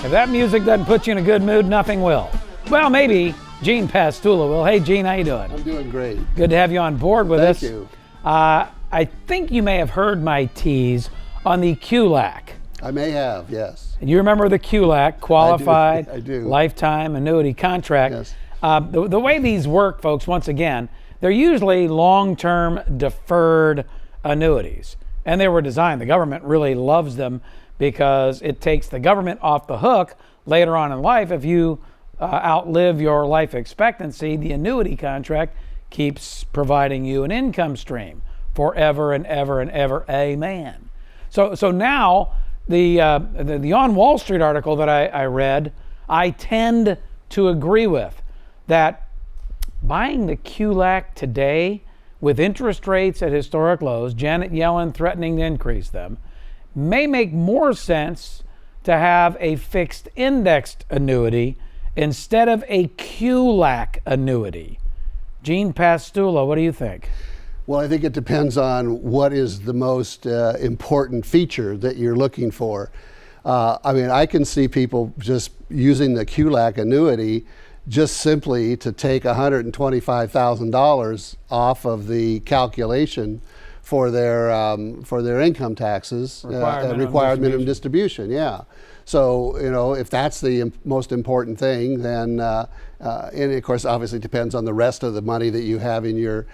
If that music doesn't put you in a good mood, nothing will. Well, maybe Gene Pastula will. Hey, Gene, how you doing? I'm doing great. Good to have you on board with us. Thank you. I think you may have heard my tease on the QLAC. I may have, yes. You remember the QLAC, Qualified I do. Lifetime Annuity Contract. Yes. The way these work, folks, once again, they're usually long-term deferred annuities. And they were designed, the government really loves them because it takes the government off the hook later on in life. If you outlive your life expectancy, the annuity contract keeps providing you an income stream forever and ever and ever. Amen. So now the On Wall Street article that I read, I tend to agree with that buying the QLAC today with interest rates at historic lows, Janet Yellen threatening to increase them, may make more sense to have a fixed indexed annuity instead of a QLAC annuity. Gene Pastula, what do you think? Well, I think it depends on what is the most important feature that you're looking for. I can see people just using the QLAC annuity just simply to take $125,000 off of the calculation for their income taxes, required minimum distribution. Yeah. So, if that's the most important thing, then, and of course, obviously depends on the rest of the money that you have in your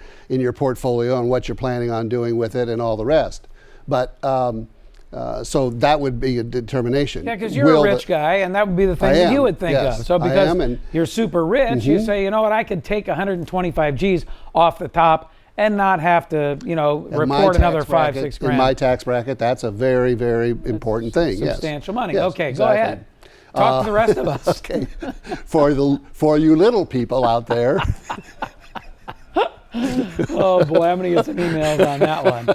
portfolio and what you're planning on doing with it and all the rest. But so that would be a determination. Yeah, because you're a rich guy, and that would be the thing that you would think of. So because you're super rich, you say, you know what, I could take 125 G's off the top and not have to, report another $5-6 grand. In my tax bracket, that's a very, very important thing. Substantial money. Yes, okay, exactly. Go ahead. Talk to the rest of us. Okay. For you little people out there. Oh boy, I'm gonna get some emails on that one.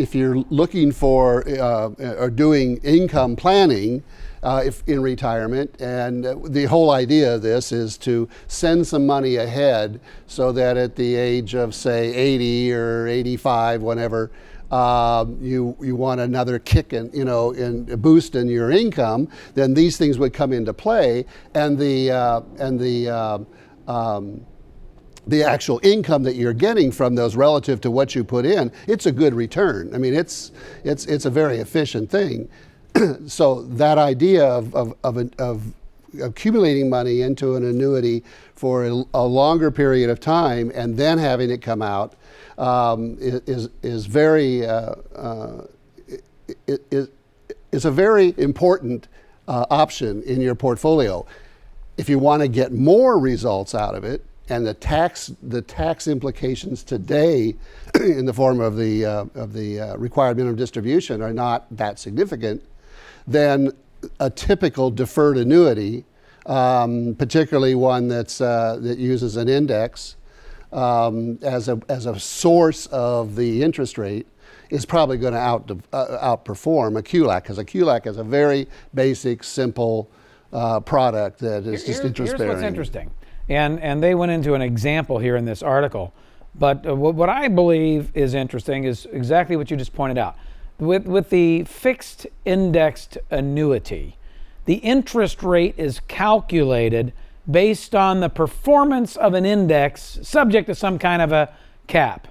If you're looking for or doing income planning if in retirement, and the whole idea of this is to send some money ahead so that at the age of say 80 or 85, whenever you want another kick in, in a boost in your income, then these things would come into play, and the actual income that you're getting from those relative to what you put in, it's a good return. I mean, it's a very efficient thing. So that idea of accumulating money into an annuity for a longer period of time and then having it come out is very is a very important option in your portfolio. If you want to get more results out of it, and the tax implications today in the form of the required minimum distribution are not that significant, then a typical deferred annuity, particularly one that uses an index as a source of the interest rate, is probably going to outperform a QLAC, because a QLAC is a very basic, simple product that is just interest bearing. Here's what's interesting. And they went into an example here in this article. But what I believe is interesting is exactly what you just pointed out. With the fixed indexed annuity, the interest rate is calculated based on the performance of an index subject to some kind of a cap.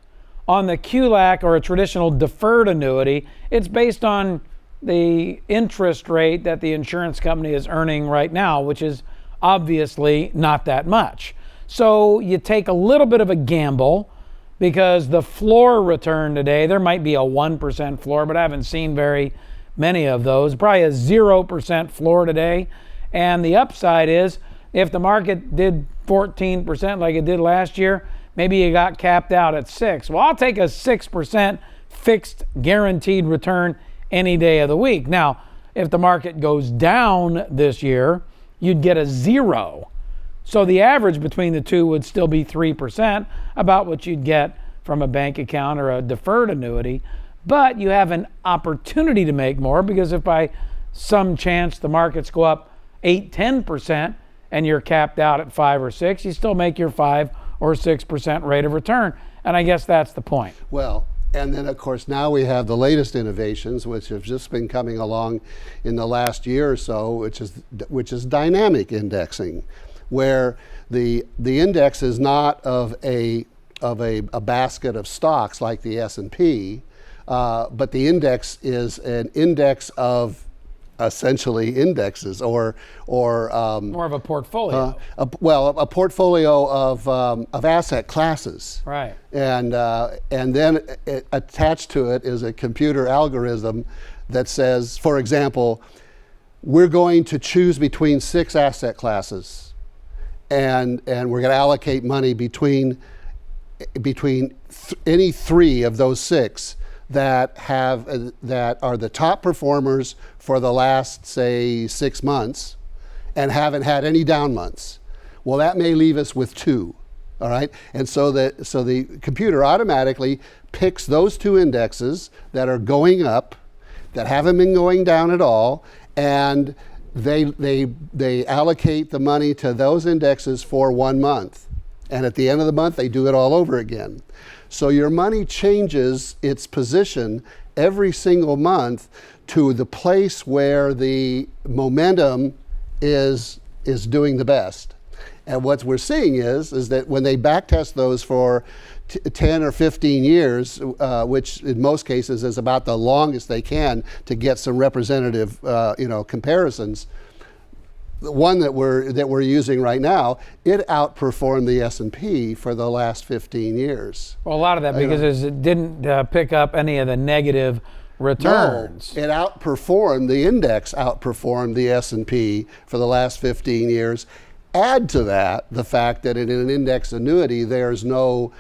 On the QLAC, or a traditional deferred annuity, it's based on the interest rate that the insurance company is earning right now, which is obviously not that much. So you take a little bit of a gamble, because the floor return today, there might be a 1% floor, but I haven't seen very many of those. Probably a 0% floor today. And the upside is, if the market did 14% like it did last year, maybe you got capped out at 6. Well, I'll take a 6% fixed guaranteed return any day of the week. Now, if the market goes down this year, you'd get a 0. So the average between the two would still be 3%, about what you'd get from a bank account or a deferred annuity. But you have an opportunity to make more, because if by some chance the markets go up 8-10% and you're capped out at 5 or 6, you still make your 5 or 6% rate of return. And I guess that's the point. Well, And then, of course, now we have the latest innovations, which have just been coming along in the last year or so, which is dynamic indexing, where the index is not of a basket of stocks like the S&P, but the index is an index of essentially indexes or more of a portfolio. A portfolio of asset classes. Right. And then attached to it is a computer algorithm that says, for example, we're going to choose between 6 asset classes, and we're going to allocate money between any 3 of those 6 that are the top performers for the last, say, 6 months and haven't had any down months. Well, that may leave us with 2, all right? And so the computer automatically picks those 2 indexes that are going up, that haven't been going down at all, and they allocate the money to those indexes for 1 month. And at the end of the month, they do it all over again. So your money changes its position every single month to the place where the momentum is doing the best. And what we're seeing is that when they backtest those for 10 or 15 years, which in most cases is about the longest they can to get some representative comparisons, the one that we're using right now, it outperformed the S&P for the last 15 years. Well, a lot of that because it didn't pick up any of the negative returns. No, it outperformed, the index outperformed the S&P for the last 15 years. Add to that the fact that in an index annuity, there's no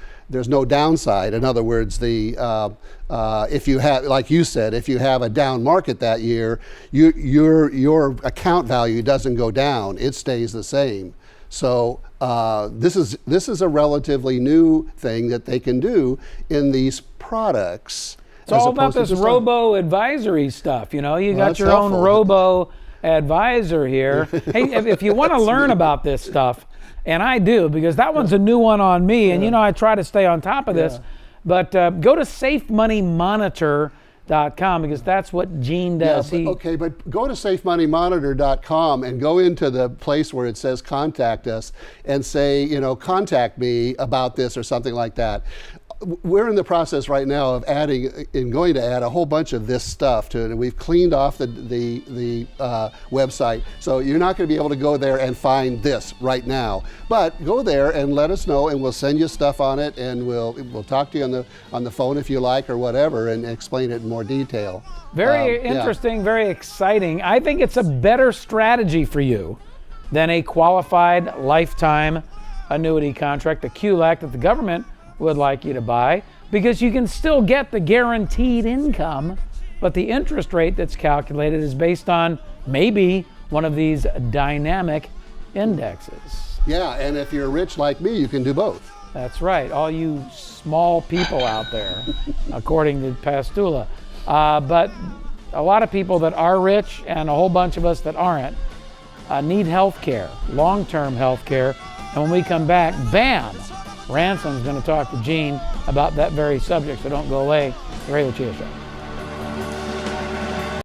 downside. In other words, if you have, like you said, if you have a down market that year, your account value doesn't go down; it stays the same. So this is a relatively new thing that they can do in these products. It's all about this robo advisory stuff. You got your own robo advisor here. Hey, if you want to learn about this stuff. And I do, because that one's a new one on me, and I try to stay on top of this. But go to safemoneymonitor.com, because that's what Gene does. But go to safemoneymonitor.com and go into the place where it says contact us and say, contact me about this or something like that. We're in the process right now of going to add a whole bunch of this stuff to it, and we've cleaned off the website, so you're not going to be able to go there and find this right now. But go there and let us know, and we'll send you stuff on it, and we'll talk to you on the phone if you like or whatever, and explain it in more detail. Very interesting, very exciting. I think it's a better strategy for you than a qualified lifetime annuity contract, the QLAC that the government would like you to buy, because you can still get the guaranteed income, but the interest rate that's calculated is based on maybe one of these dynamic indexes. Yeah, and if you're rich like me, you can do both. That's right, all you small people out there, according to Pastula. But a lot of people that are rich and a whole bunch of us that aren't need health care, long-term health care. And when we come back, bam! Ransom's going to talk to Gene about that very subject, so don't go away. The Ray Lucia Show.